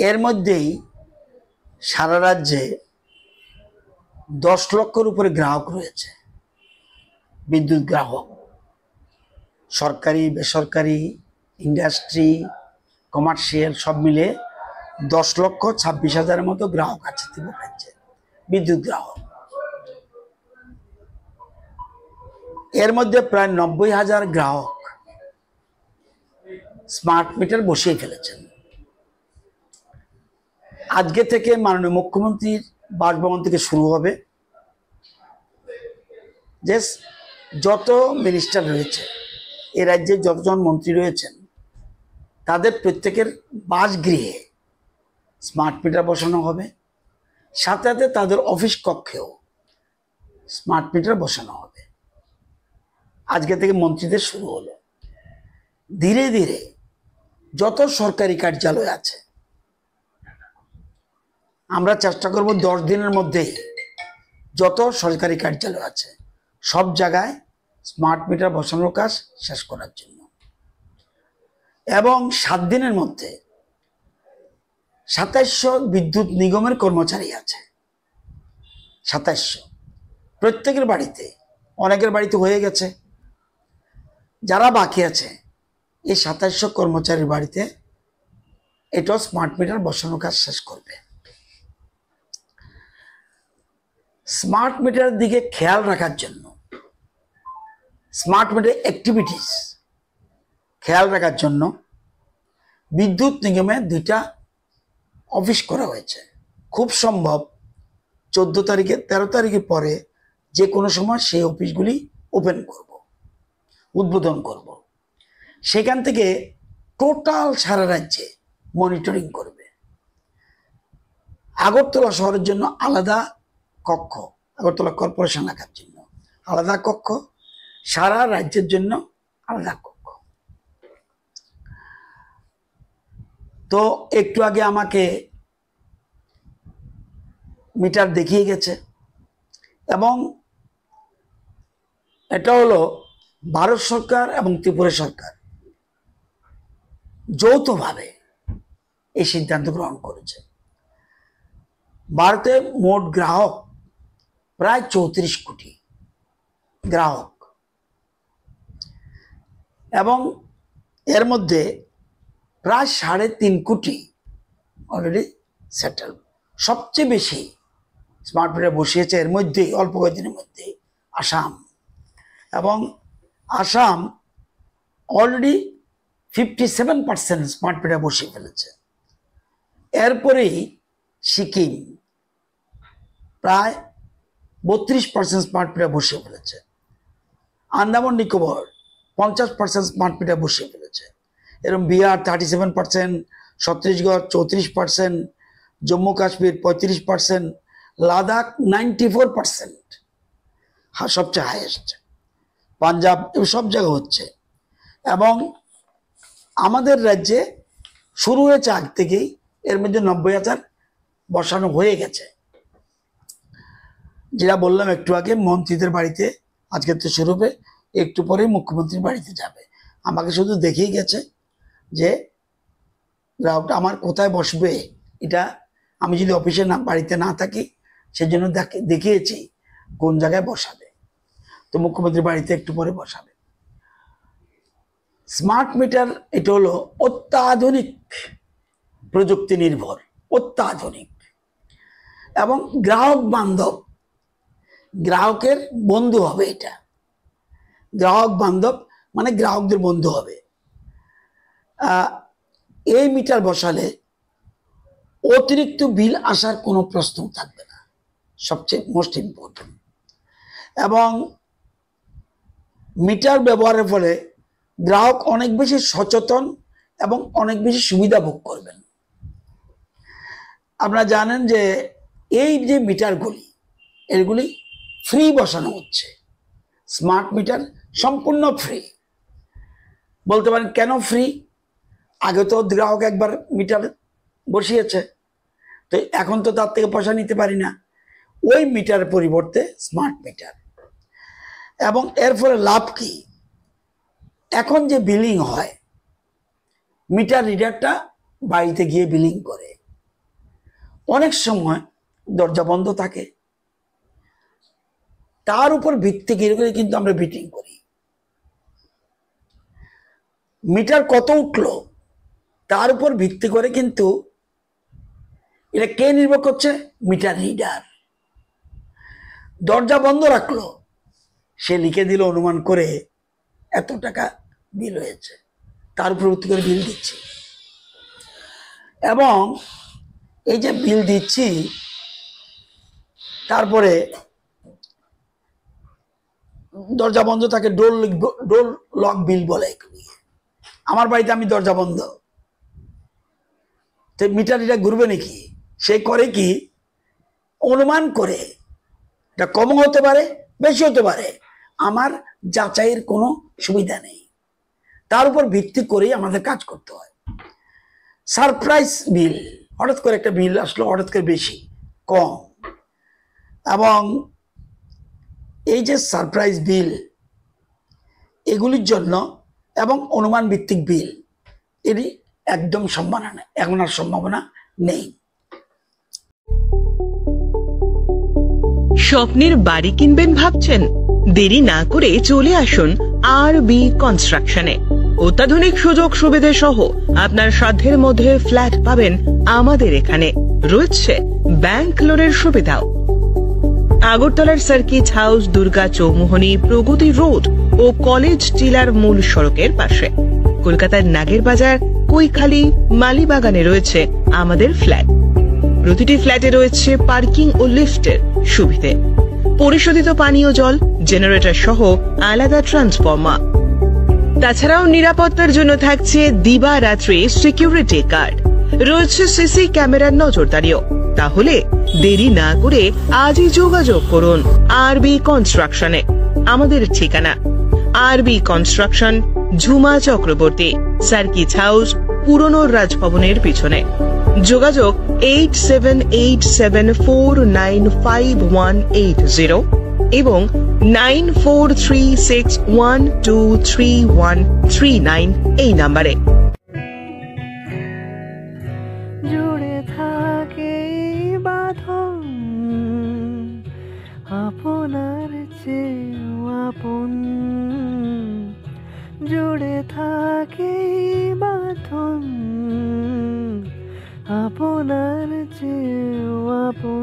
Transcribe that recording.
এর মধ্যেই সারা রাজ্যে 10 লক্ষের উপরে গ্রাহক রয়েছে, বিদ্যুৎ গ্রাহক। সরকারি, বেসরকারি, ইন্ডাস্ট্রি, কমার্শিয়াল সব মিলে 10,26,000-এর মতো গ্রাহক আছে ত্রিপুরা রাজ্যে, বিদ্যুৎ গ্রাহক। এর মধ্যে প্রায় 90,000 গ্রাহক স্মার্ট মিটার বসিয়ে ফেলেছেন। আজকে থেকে মাননীয় মুখ্যমন্ত্রীর বাসভবন থেকে শুরু হবে যে যত মিনিস্টার রয়েছে, এ রাজ্যে যতজন মন্ত্রী রয়েছেন, তাদের প্রত্যেকের বাসগৃহে স্মার্ট মিটার বসানো হবে। সাথে সাথে তাদের অফিস কক্ষেও স্মার্ট মিটার বসানো হবে। আজকে থেকে মন্ত্রীদের শুরু হলো। ধীরে ধীরে যত সরকারি কার্যালয় আছে, আমরা চেষ্টা করব 10 দিনের মধ্যেই যত সরকারি কার্যালয় আছে সব জায়গায় স্মার্ট মিটার বসানোর কাজ শেষ করার জন্য। এবং 7 দিনের মধ্যে 2700 বিদ্যুৎ নিগমের কর্মচারী আছে, 2700 প্রত্যেকের বাড়িতে, অনেকের বাড়িতে হয়ে গেছে, যারা বাকি আছে এই 2700 কর্মচারীর বাড়িতে এটা স্মার্ট মিটার বসানোর কাজ শেষ করবে। স্মার্ট মিটারের দিকে খেয়াল রাখার জন্য, স্মার্ট মিটার অ্যাক্টিভিটিস খেয়াল রাখার জন্য বিদ্যুৎ নিগমে 2টা অফিস করা হয়েছে। খুব সম্ভব 14 তারিখে 13 তারিখের পরে যে কোনো সময় সেই অফিসগুলি ওপেন করব, উদ্বোধন করব। সেখান থেকে টোটাল সারা রাজ্যে মনিটরিং করবে। আগরতলা শহরের জন্য আলাদা কক্ষ, আগরতলা কর্পোরেশন এলাকার জন্য আলাদা কক্ষ, সারা রাজ্যের জন্য আলাদা কক্ষ। তো একটু আগে আমাকে মিটার দেখিয়ে গেছে, এবং এটা হলো ভারত সরকার এবং ত্রিপুরা সরকার যৌথভাবে এই সিদ্ধান্ত গ্রহণ করেছে। ভারতে মোট গ্রাহক প্রায় 34 কোটি গ্রাহক, এবং এর মধ্যে প্রায় 3.5 কোটি অলরেডি সেটেল। সবচেয়ে বেশি স্মার্ট মিটার বসিয়েছে এর মধ্যেই অল্প কয়েকদিনের মধ্যেই আসাম, এবং আসাম অলরেডি 57% স্মার্ট মিটার বসিয়ে ফেলেছে। এরপরেই সিকিম প্রায় 32% স্মার্ট মিটার বসিয়ে ফেলেছে। আন্দামান নিকোবর 50% স্মার্ট মিটার বসিয়ে ফেলেছে। এরকম বিহার 37%, ছত্তিশগড় 34%, জম্মু কাশ্মীর 35%, লাদাখ 94%, সবচেয়ে হাইয়েস্ট, পাঞ্জাব, সব জায়গা হচ্ছে। এবং আমাদের রাজ্যে শুরু হয়েছে আগ থেকেই, এর মধ্যে 90,000 বসানো হয়ে গেছে। যেটা বললাম একটু আগে, মন্ত্রীদের বাড়িতে আজকে তো শুরু হবে, একটু পরে মুখ্যমন্ত্রীর বাড়িতে যাবে। আমাকে শুধু দেখিয়ে গেছে যে গ্রাহকটা আমার কোথায় বসবে, এটা আমি যদি অফিসে না, বাড়িতে না থাকি, সেজন্য দেখিয়েছি কোন জায়গায় বসাবে। তো মুখ্যমন্ত্রীর বাড়িতে একটু পরে বসাবে। স্মার্ট মিটার এটা হলো অত্যাধুনিক প্রযুক্তি নির্ভর, অত্যাধুনিক এবং গ্রাহক বান্ধব, গ্রাহকের বন্ধু হবে। এটা গ্রাহক বান্ধব মানে গ্রাহকদের বন্ধু হবে। এই মিটার বসালে অতিরিক্ত বিল আসার কোনো প্রশ্ন থাকবে না, সবচেয়ে মোস্ট ইম্পর্টেন্ট। এবং মিটার ব্যবহারের ফলে গ্রাহক অনেক বেশি সচেতন এবং অনেক বেশি সুবিধা ভোগ করবেন। আপনারা জানেন যে এই যে মিটারগুলি, এগুলি ফ্রি বসানো হচ্ছে। স্মার্ট মিটার সম্পূর্ণ ফ্রি। বলতে পারেন কেন ফ্রি? আগে তো গ্রাহক একবার মিটার বসিয়েছে, তো এখন তো তার থেকে পয়সা নিতে পারি না। ওই মিটার পরিবর্তে স্মার্ট মিটার। এবং এর ফলে লাভ কি? এখন যে বিলিং হয়, মিটার রিডারটা বাড়িতে গিয়ে বিলিং করে, অনেক সময় দরজা বন্ধ থাকে, তার উপর ভিত্তি করে কিন্তু আমরা বিটিং করি। মিটার কত উঠলো তার উপর ভিত্তি করে কিন্তু এটা কে নির্ভর করছে? Meter reader. দরজা বন্ধ রাখলো, সে লিখে দিল অনুমান করে এত টাকা বিল হয়েছে, তার উপর ভিত্তি করে বিল দিচ্ছি। এবং এই যে বিল দিচ্ছি, তারপরে দরজা বন্ধ থাকে, ডোর লক বিল বলে। আমার বাড়িতে আমি দরজা বন্ধ, তো মিটার এটা ঘুরবে নাকি? সে করে কি, অনুমান করে, এটা কম হতে পারে, বেশি হতে পারে, আমার যাচাইয়ের কোনো সুবিধা নেই, তার উপর ভিত্তি করেই আমাদের কাজ করতে হয়। সারপ্রাইজ বিল, হঠাৎ করে একটা বিল আসলো, হঠাৎ করে বেশি কম, এবং এই যে সারপ্রাইজ বিল, এগুলির জন্য এবং অনুমান ভিত্তিক বিল, এরই একদম সম্ভাবনা, এখন আর সম্ভাবনা নেই। স্বপ্নের বাড়ি কিনবেন ভাবছেন? দেরি না করে চলে আসুন আরবি কনস্ট্রাকশনে। অত্যাধুনিক সুযোগ সুবিধা সহ আপনার সাধ্যের মধ্যে ফ্ল্যাট পাবেন আমাদের এখানে। রয়েছে ব্যাংক লোনের সুবিধাও। আগরতলার সার্কিট হাউস, দুর্গা চৌমুহনী, প্রগতি রোড ও কলেজ টিলার মূল সড়কের পাশে। কলকাতার নাগের বাজার, কৈখালি, মালিবাগানে রয়েছে আমাদের ফ্ল্যাট। প্রতিটি ফ্ল্যাটে রয়েছে পার্কিং ও লিফটের সুবিধে, পরিশোধিত পানীয় জল, জেনারেটর সহ আলাদা ট্রান্সফরমার। তাছাড়াও নিরাপত্তার জন্য থাকছে দিবারাত্রি সিকিউরিটি গার্ড, রয়েছে সিসি ক্যামেরার নজরদারিও। তাহলে দেরি না করে আজই যোগাযোগ করুন আরবি কনস্ট্রাকশনে। আমাদের ঠিকানা আরবি construction, Jhuma Chakraborty, circuit house, পুরনো রাজভবনের পিছনে। যোগাযোগ 8787495180 এবং 9436123139 এই নাম্বারে। জুড়ে থাকে বাঁধন আপনার চেয়েও আপন, জুড়ে থাকে বাঁধন আপনার চেয়েও আপন।